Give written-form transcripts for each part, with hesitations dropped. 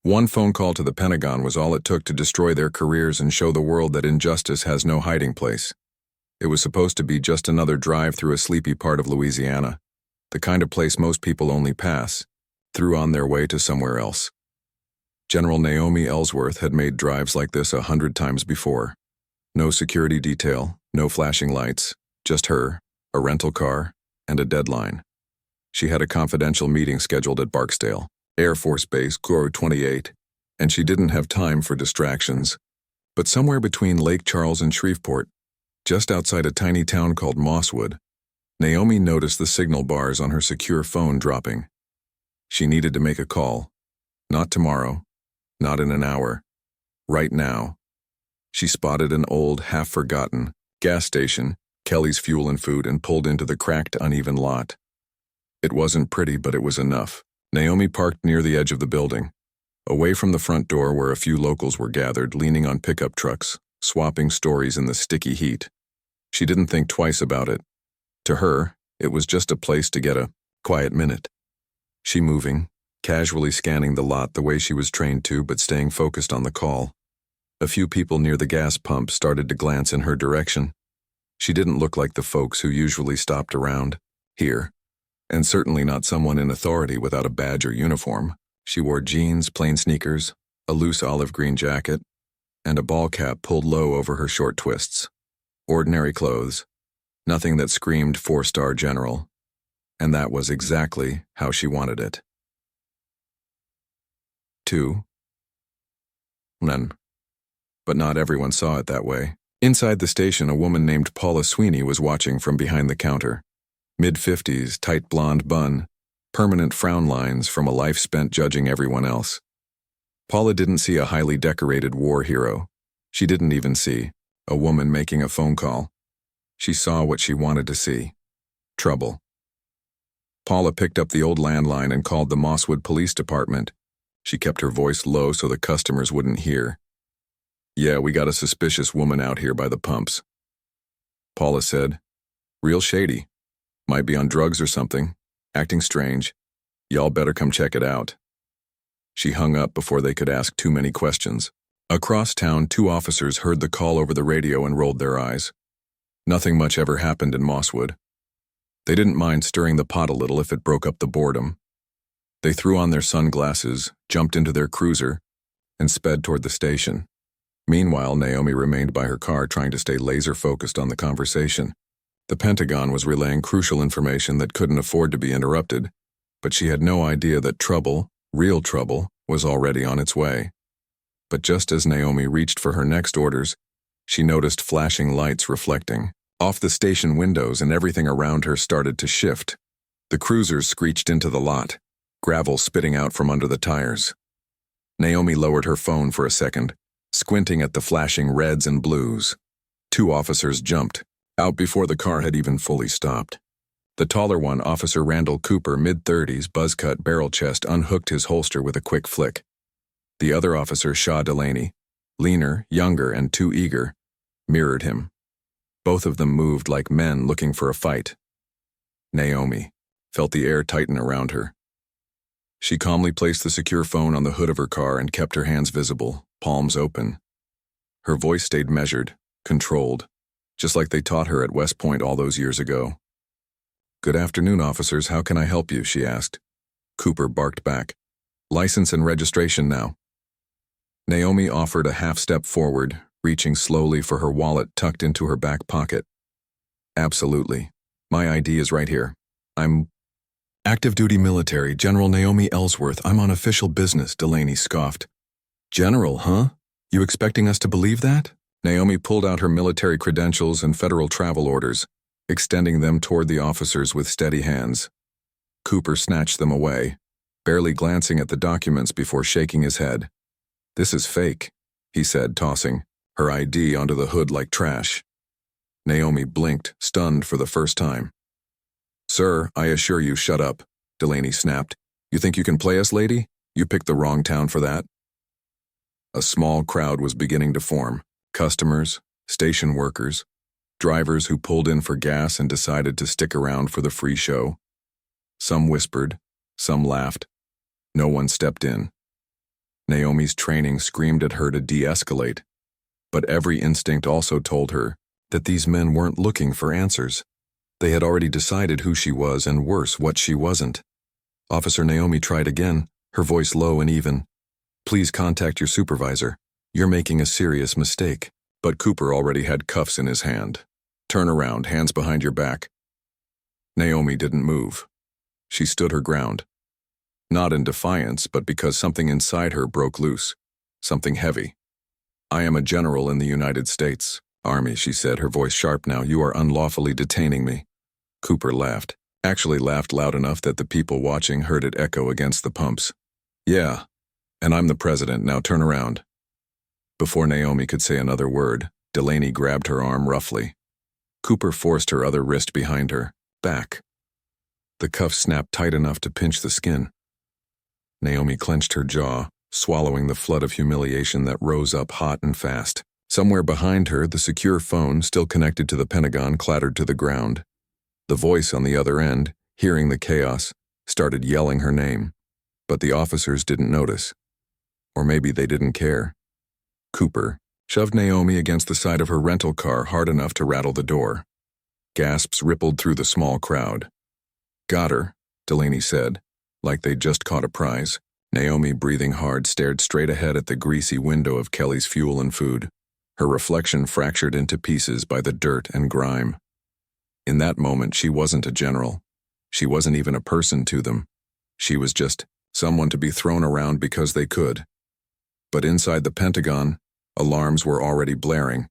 One phone call to the Pentagon was all it took to destroy their careers and show the world that injustice has no hiding place. It was supposed to be just another drive through a sleepy part of Louisiana, the kind of place most people only pass, through on their way to somewhere else. General Naomi Ellsworth had made drives like this 100 times before. No security detail, no flashing lights, just her, a rental car, and a deadline. She had a confidential meeting scheduled at Barksdale Air Force Base, Guru 28, and she didn't have time for distractions. But somewhere between Lake Charles and Shreveport, just outside a tiny town called Mosswood, Naomi noticed the signal bars on her secure phone dropping. She needed to make a call. Not tomorrow, not in an hour, right now. She spotted an old, half-forgotten gas station, Kelly's Fuel and Food, and pulled into the cracked, uneven lot. It wasn't pretty, but it was enough. Naomi parked near the edge of the building, away from the front door where a few locals were gathered, leaning on pickup trucks, swapping stories in the sticky heat. She didn't think twice about it. To her, it was just a place to get a quiet minute. She moving, casually scanning the lot the way she was trained to, but staying focused on the call. A few people near the gas pump started to glance in her direction. She didn't look like the folks who usually stopped around here, and certainly not someone in authority without a badge or uniform. She wore jeans, plain sneakers, a loose olive green jacket, and a ball cap pulled low over her short twists. Ordinary clothes, nothing that screamed four-star general, and that was exactly how she wanted it. 2. None. But not everyone saw it that way. Inside the station, a woman named Paula Sweeney was watching from behind the counter. Mid-50s, tight blonde bun, permanent frown lines from a life spent judging everyone else. Paula didn't see a highly decorated war hero. She didn't even see a woman making a phone call. She saw what she wanted to see. Trouble. Paula picked up the old landline and called the Mosswood Police Department. She kept her voice low so the customers wouldn't hear. "Yeah, we got a suspicious woman out here by the pumps." Paula said, "Real shady. Might be on drugs or something, acting strange. Y'all better come check it out." She hung up before they could ask too many questions. Across town, 2 officers heard the call over the radio and rolled their eyes. Nothing much ever happened in Mosswood. They didn't mind stirring the pot a little if it broke up the boredom. They threw on their sunglasses, jumped into their cruiser, and sped toward the station. Meanwhile, Naomi remained by her car trying to stay laser-focused on the conversation. The Pentagon was relaying crucial information that couldn't afford to be interrupted, but she had no idea that trouble, real trouble, was already on its way. But just as Naomi reached for her next orders, she noticed flashing lights reflecting off the station windows, and everything around her started to shift. The cruisers screeched into the lot, gravel spitting out from under the tires. Naomi lowered her phone for a second, squinting at the flashing reds and blues. 2 officers jumped out before the car had even fully stopped. The taller one, Officer Randall Cooper, mid-30s, buzz-cut, barrel chest, unhooked his holster with a quick flick. The other officer, Shaw Delaney, leaner, younger, and too eager, mirrored him. Both of them moved like men looking for a fight. Naomi felt the air tighten around her. She calmly placed the secure phone on the hood of her car and kept her hands visible, palms open. Her voice stayed measured, controlled, just like they taught her at West Point all those years ago. "Good afternoon, officers. How can I help you?" she asked. Cooper barked back. "License and registration now." Naomi offered a half-step forward, reaching slowly for her wallet tucked into her back pocket. "Absolutely. My ID is right here. I'm active-duty military, General Naomi Ellsworth. I'm on official business," Delaney scoffed. "General, huh? You expecting us to believe that?" Naomi pulled out her military credentials and federal travel orders, extending them toward the officers with steady hands. Cooper snatched them away, barely glancing at the documents before shaking his head. "This is fake," he said, tossing her ID onto the hood like trash. Naomi blinked, stunned for the first time. "Sir, I assure you, shut up," Delaney snapped. "You think you can play us, lady? You picked the wrong town for that." A small crowd was beginning to form. Customers, station workers, drivers who pulled in for gas and decided to stick around for the free show. Some whispered, some laughed. No one stepped in. Naomi's training screamed at her to de-escalate, but every instinct also told her that these men weren't looking for answers. They had already decided who she was and, worse, what she wasn't. Officer Naomi tried again, her voice low and even. "Please contact your supervisor. You're making a serious mistake." But Cooper already had cuffs in his hand. "Turn around, hands behind your back." Naomi didn't move. She stood her ground. Not in defiance, but because something inside her broke loose. Something heavy. "I am a general in the United States Army," she said, her voice sharp now. "You are unlawfully detaining me." Cooper laughed. Actually laughed loud enough that the people watching heard it echo against the pumps. "Yeah, and I'm the president. Now turn around." Before Naomi could say another word, Delaney grabbed her arm roughly. Cooper forced her other wrist behind her, back. The cuffs snapped tight enough to pinch the skin. Naomi clenched her jaw, swallowing the flood of humiliation that rose up hot and fast. Somewhere behind her, the secure phone, still connected to the Pentagon, clattered to the ground. The voice on the other end, hearing the chaos, started yelling her name. But the officers didn't notice. Or maybe they didn't care. Cooper shoved Naomi against the side of her rental car hard enough to rattle the door. Gasps rippled through the small crowd. "Got her," Delaney said, like they'd just caught a prize. Naomi, breathing hard, stared straight ahead at the greasy window of Kelly's Fuel and Food, her reflection fractured into pieces by the dirt and grime. In that moment, she wasn't a general. She wasn't even a person to them. She was just someone to be thrown around because they could. But inside the Pentagon, alarms were already blaring,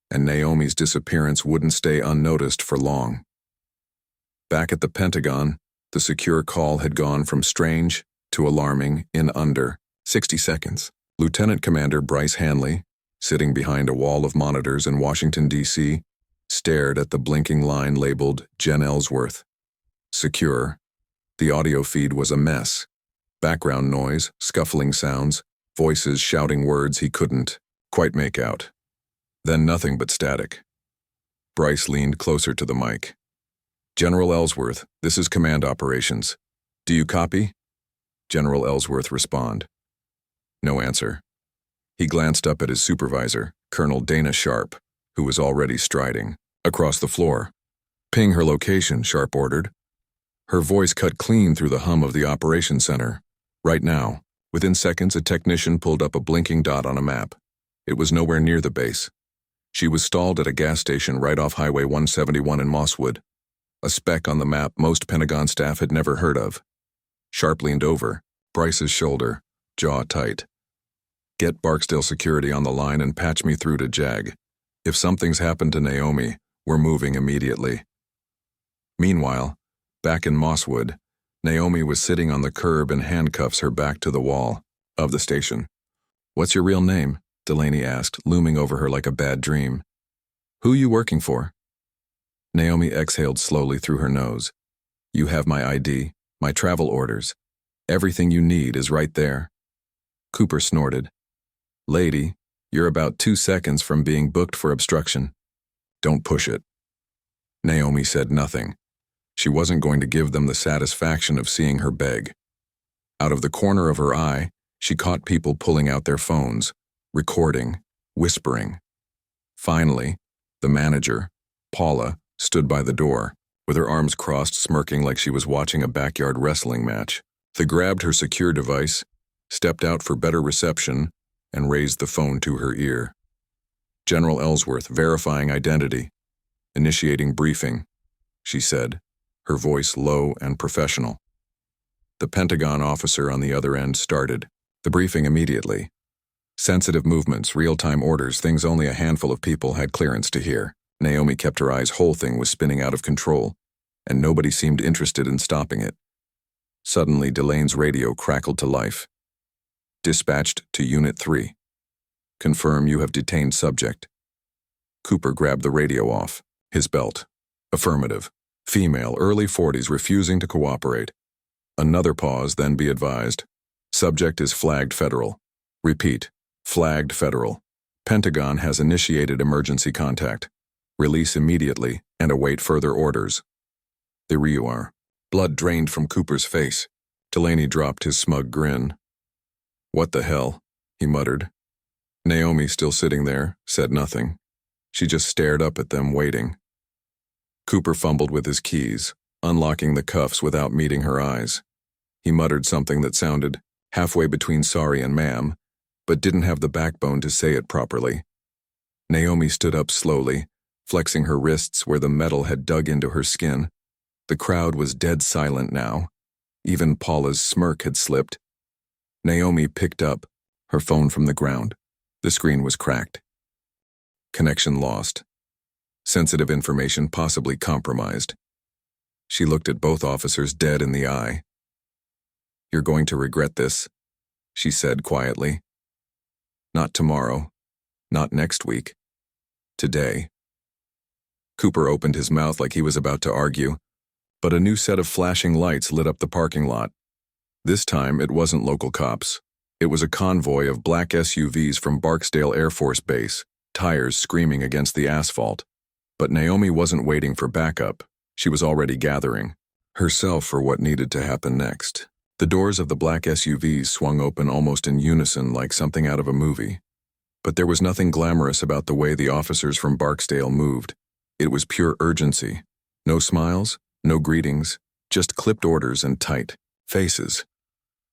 and Naomi's disappearance wouldn't stay unnoticed for long. Back at the Pentagon, the secure call had gone from strange to alarming in under 60 seconds. Lieutenant Commander Bryce Hanley, sitting behind a wall of monitors in Washington, D.C., stared at the blinking line labeled Jen Ellsworth. Secure. The audio feed was a mess. Background noise, scuffling sounds, voices shouting words he couldn't quite make out. Then nothing but static. Bryce leaned closer to the mic. "General Ellsworth, this is Command Operations. Do you copy?" General Ellsworth responded. No answer. He glanced up at his supervisor, Colonel Dana Sharp, who was already striding across the floor. "Ping her location," Sharp ordered. Her voice cut clean through the hum of the operations center. Right now, within seconds, a technician pulled up a blinking dot on a map. It was nowhere near the base. She was stalled at a gas station right off Highway 171 in Mosswood, a speck on the map most Pentagon staff had never heard of. Sharp leaned over, Bryce's shoulder, jaw tight. "Get Barksdale Security on the line and patch me through to JAG. If something's happened to Naomi, we're moving immediately." Meanwhile, back in Mosswood, Naomi was sitting on the curb in handcuffs, her back to the wall of the station. "What's your real name?" Delaney asked, looming over her like a bad dream. "Who you working for?" Naomi exhaled slowly through her nose. "You have my ID, my travel orders. Everything you need is right there." Cooper snorted. "Lady, you're about 2 seconds from being booked for obstruction. Don't push it." Naomi said nothing. She wasn't going to give them the satisfaction of seeing her beg. Out of the corner of her eye, she caught people pulling out their phones, recording, whispering. Finally, the manager, Paula, stood by the door, with her arms crossed, smirking like she was watching a backyard wrestling match. They grabbed her secure device, stepped out for better reception, and raised the phone to her ear. "General Ellsworth, verifying identity. Initiating briefing," she said, her voice low and professional. The Pentagon officer on the other end started the briefing immediately. Sensitive movements, real-time orders, things only a handful of people had clearance to hear. Naomi kept her eyes. Whole thing was spinning out of control, and nobody seemed interested in stopping it. Suddenly, Delane's radio crackled to life. "Dispatched to Unit 3. Confirm you have detained subject." Cooper grabbed the radio off his belt. "Affirmative. Female, early 40s, refusing to cooperate." Another pause, then be advised. "Subject is flagged federal. Repeat, flagged federal. Pentagon has initiated emergency contact. Release immediately and await further orders." "There you are." Blood drained from Cooper's face. Delaney dropped his smug grin. "What the hell?" he muttered. Naomi, still sitting there, said nothing. She just stared up at them, waiting. Cooper fumbled with his keys, unlocking the cuffs without meeting her eyes. He muttered something that sounded halfway between sorry and ma'am, but didn't have the backbone to say it properly. Naomi stood up slowly, flexing her wrists where the metal had dug into her skin. The crowd was dead silent now. Even Paula's smirk had slipped. Naomi picked up her phone from the ground. The screen was cracked. Connection lost. Sensitive information possibly compromised. She looked at both officers dead in the eye. "You're going to regret this," she said quietly. "Not tomorrow. Not next week. Today." Cooper opened his mouth like he was about to argue, but a new set of flashing lights lit up the parking lot. This time, it wasn't local cops. It was a convoy of black SUVs from Barksdale Air Force Base, tires screaming against the asphalt. But Naomi wasn't waiting for backup. She was already gathering herself for what needed to happen next. The doors of the black SUVs swung open almost in unison like something out of a movie. But there was nothing glamorous about the way the officers from Barksdale moved. It was pure urgency. No smiles, no greetings, just clipped orders and tight faces.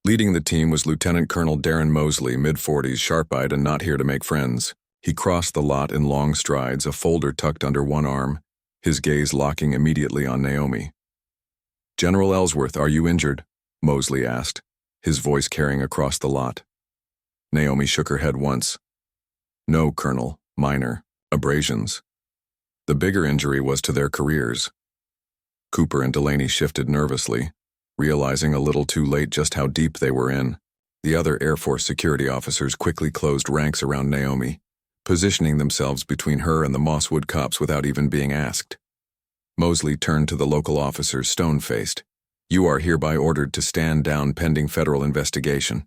Leading the team was Lieutenant Colonel Darren Mosley, mid-40s, sharp-eyed and not here to make friends. He crossed the lot in long strides, a folder tucked under one arm, his gaze locking immediately on Naomi. "General Ellsworth, are you injured?" Mosley asked, his voice carrying across the lot. Naomi shook her head once. "No, Colonel. Minor. Abrasions." The bigger injury was to their careers. Cooper and Delaney shifted nervously, realizing a little too late just how deep they were in. The other Air Force security officers quickly closed ranks around Naomi, positioning themselves between her and the Mosswood cops without even being asked. Mosley turned to the local officers, stone-faced. "You are hereby ordered to stand down pending federal investigation.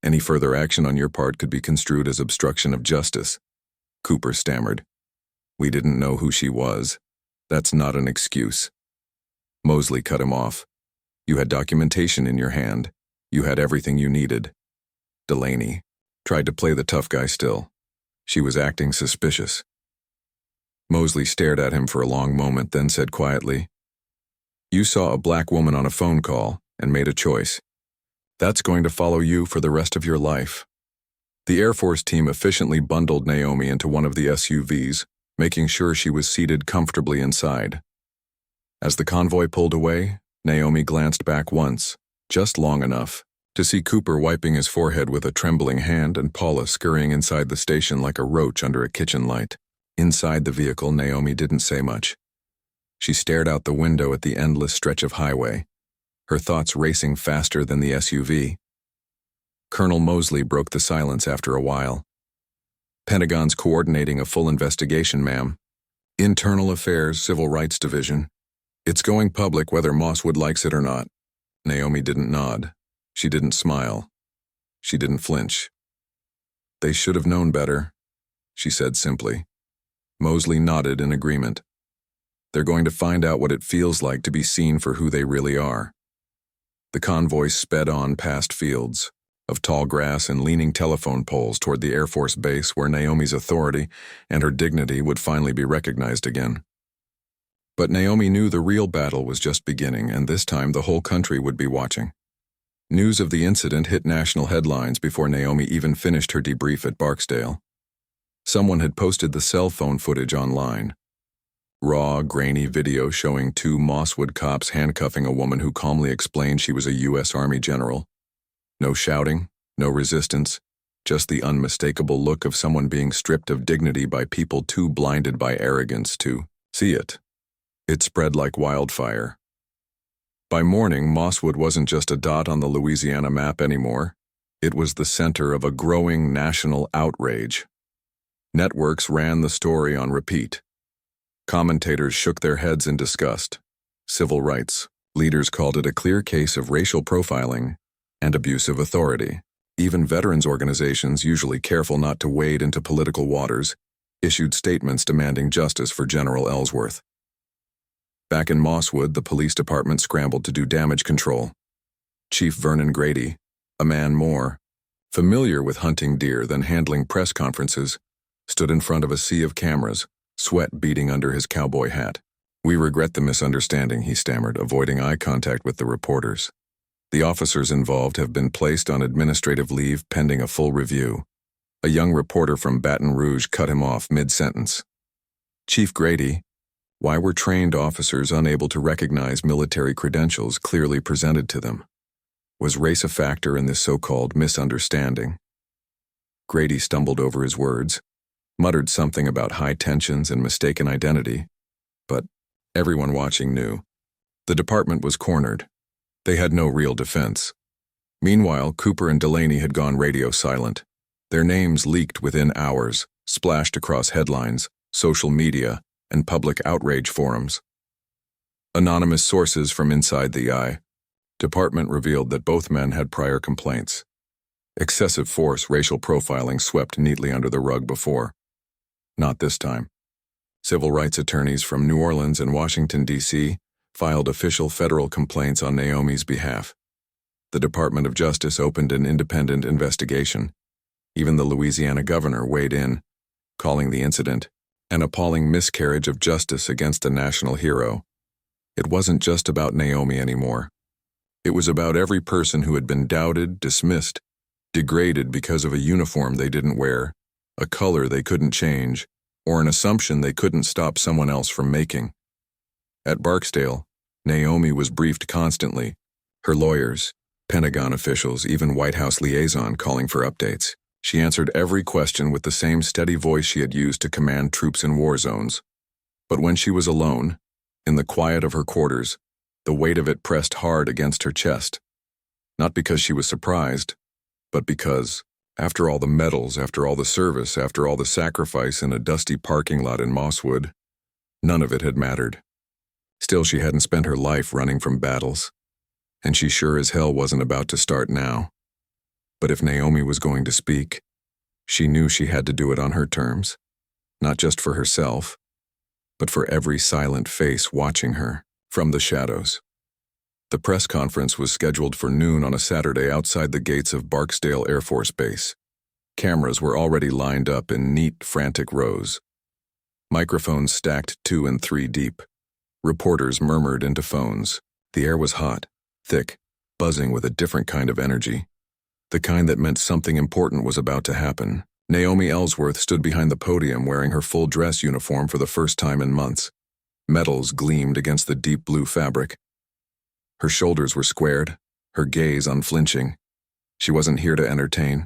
Any further action on your part could be construed as obstruction of justice." Cooper stammered. "We didn't know who she was. That's not an excuse." Mosley cut him off. "You had documentation in your hand. You had everything you needed." Delaney tried to play the tough guy still. She was acting suspicious. Mosley stared at him for a long moment, then said quietly, "You saw a black woman on a phone call and made a choice. That's going to follow you for the rest of your life." The Air Force team efficiently bundled Naomi into one of the SUVs, making sure she was seated comfortably inside. As the convoy pulled away, Naomi glanced back once, just long enough, to see Cooper wiping his forehead with a trembling hand and Paula scurrying inside the station like a roach under a kitchen light. Inside the vehicle, Naomi didn't say much. She stared out the window at the endless stretch of highway, her thoughts racing faster than the SUV. Colonel Mosley broke the silence after a while. "Pentagon's coordinating a full investigation, ma'am. Internal Affairs, Civil Rights Division. It's going public whether Mosswood likes it or not." Naomi didn't nod. She didn't smile. She didn't flinch. "They should have known better," she said simply. Mosley nodded in agreement. "They're going to find out what it feels like to be seen for who they really are." The convoy sped on past fields of tall grass and leaning telephone poles toward the Air Force base where Naomi's authority and her dignity would finally be recognized again. But Naomi knew the real battle was just beginning, and this time the whole country would be watching. News of the incident hit national headlines before Naomi even finished her debrief at Barksdale. Someone had posted the cell phone footage online. Raw, grainy video showing two Mosswood cops handcuffing a woman who calmly explained she was a U.S. Army general. No shouting, no resistance, just the unmistakable look of someone being stripped of dignity by people too blinded by arrogance to see it. It spread like wildfire. By morning, Mosswood wasn't just a dot on the Louisiana map anymore. It was the center of a growing national outrage. Networks ran the story on repeat. Commentators shook their heads in disgust. Civil rights leaders called it a clear case of racial profiling and abuse of authority. Even veterans organizations, usually careful not to wade into political waters, issued statements demanding justice for General Ellsworth. Back in Mosswood, the police department scrambled to do damage control. Chief Vernon Grady, a man more, familiar with hunting deer than handling press conferences, stood in front of a sea of cameras, sweat beading under his cowboy hat. "We regret the misunderstanding," he stammered, avoiding eye contact with the reporters. "The officers involved have been placed on administrative leave pending a full review." A young reporter from Baton Rouge cut him off mid-sentence. "Chief Grady, why were trained officers unable to recognize military credentials clearly presented to them? Was race a factor in this so-called misunderstanding?" Grady stumbled over his words, muttered something about high tensions and mistaken identity, but everyone watching knew. The department was cornered. They had no real defense. Meanwhile, Cooper and Delaney had gone radio silent. Their names leaked within hours, splashed across headlines, social media, and public outrage forums. Anonymous sources from inside the eye. Department revealed that both men had prior complaints. Excessive force racial profiling swept neatly under the rug before. Not this time. Civil rights attorneys from New Orleans and Washington, D.C., filed official federal complaints on Naomi's behalf. The Department of Justice opened an independent investigation. Even the Louisiana governor weighed in, calling the incident an appalling miscarriage of justice against a national hero. It wasn't just about Naomi anymore. It was about every person who had been doubted, dismissed, degraded because of a uniform they didn't wear, a color they couldn't change, or an assumption they couldn't stop someone else from making. At Barksdale, Naomi was briefed constantly, her lawyers, Pentagon officials, even White House liaison calling for updates. She answered every question with the same steady voice she had used to command troops in war zones. But when she was alone, in the quiet of her quarters, the weight of it pressed hard against her chest. Not because she was surprised, but because, after all the medals, after all the service, after all the sacrifice in a dusty parking lot in Mosswood, none of it had mattered. Still, she hadn't spent her life running from battles, and she sure as hell wasn't about to start now. But if Naomi was going to speak, she knew she had to do it on her terms, not just for herself, but for every silent face watching her from the shadows. The press conference was scheduled for noon on a Saturday outside the gates of Barksdale Air Force Base. Cameras were already lined up in neat, frantic rows. Microphones stacked 2 and 3 deep. Reporters murmured into phones. The air was hot, thick, buzzing with a different kind of energy. The kind that meant something important was about to happen. Naomi Ellsworth stood behind the podium wearing her full dress uniform for the first time in months. Medals gleamed against the deep blue fabric. Her shoulders were squared, her gaze unflinching. She wasn't here to entertain.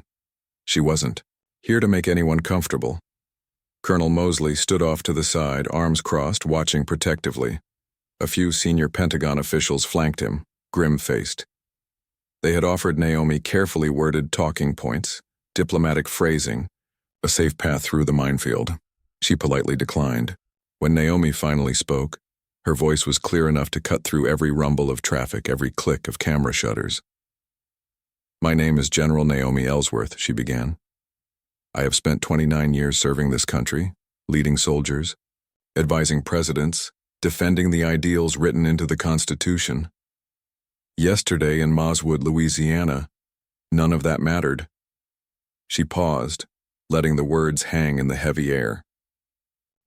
She wasn't here to make anyone comfortable. Colonel Mosley stood off to the side, arms crossed, watching protectively. A few senior Pentagon officials flanked him, grim-faced. They had offered Naomi carefully worded talking points, diplomatic phrasing, a safe path through the minefield. She politely declined. When Naomi finally spoke, her voice was clear enough to cut through every rumble of traffic, every click of camera shutters. "My name is General Naomi Ellsworth," she began. "I have spent 29 years serving this country, leading soldiers, advising presidents, defending the ideals written into the Constitution. Yesterday in Mosswood, Louisiana, none of that mattered." She paused, letting the words hang in the heavy air.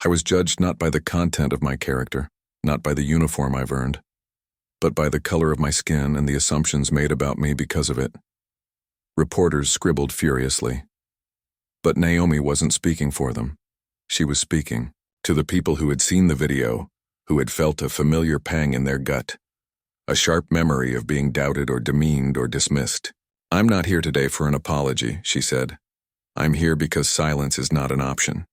"I was judged not by the content of my character, not by the uniform I've earned, but by the color of my skin and the assumptions made about me because of it." Reporters scribbled furiously. But Naomi wasn't speaking for them. She was speaking to the people who had seen the video, who had felt a familiar pang in their gut, a sharp memory of being doubted or demeaned or dismissed. "I'm not here today for an apology," she said. "I'm here because silence is not an option.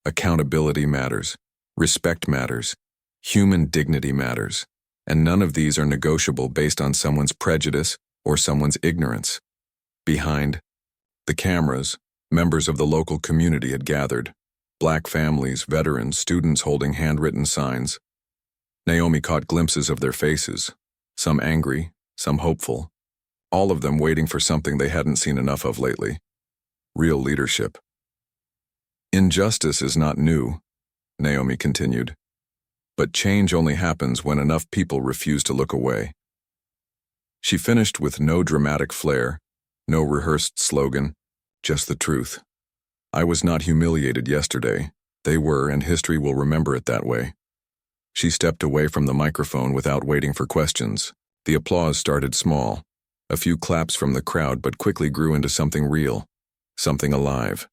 Accountability matters. Respect matters. Human dignity matters. And none of these are negotiable based on someone's prejudice or someone's ignorance." Behind the cameras, members of the local community had gathered. Black families, veterans, students holding handwritten signs. Naomi caught glimpses of their faces, some angry, some hopeful, all of them waiting for something they hadn't seen enough of lately. Real leadership. "Injustice is not new," Naomi continued, "but change only happens when enough people refuse to look away." She finished with no dramatic flair, no rehearsed slogan, just the truth. I was not humiliated yesterday. They were, and history will remember it that way. She stepped away from the microphone without waiting for questions. The applause started small, a few claps from the crowd, but quickly grew into something real, something alive.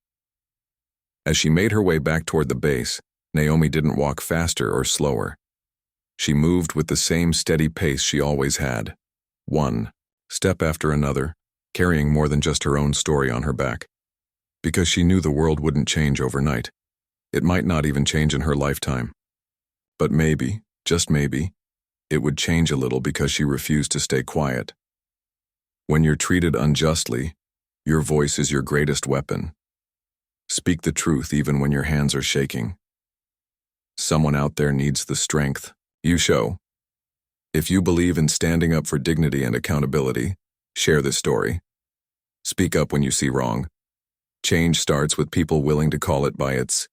As she made her way back toward the base, Naomi didn't walk faster or slower. She moved with the same steady pace she always had, one step after another, carrying more than just her own story on her back. Because she knew the world wouldn't change overnight. It might not even change in her lifetime. But maybe, just maybe, it would change a little because she refused to stay quiet. When you're treated unjustly, your voice is your greatest weapon. Speak the truth even when your hands are shaking. Someone out there needs the strength you show. If you believe in standing up for dignity and accountability, share this story. Speak up when you see wrong. Change starts with people willing to call it by its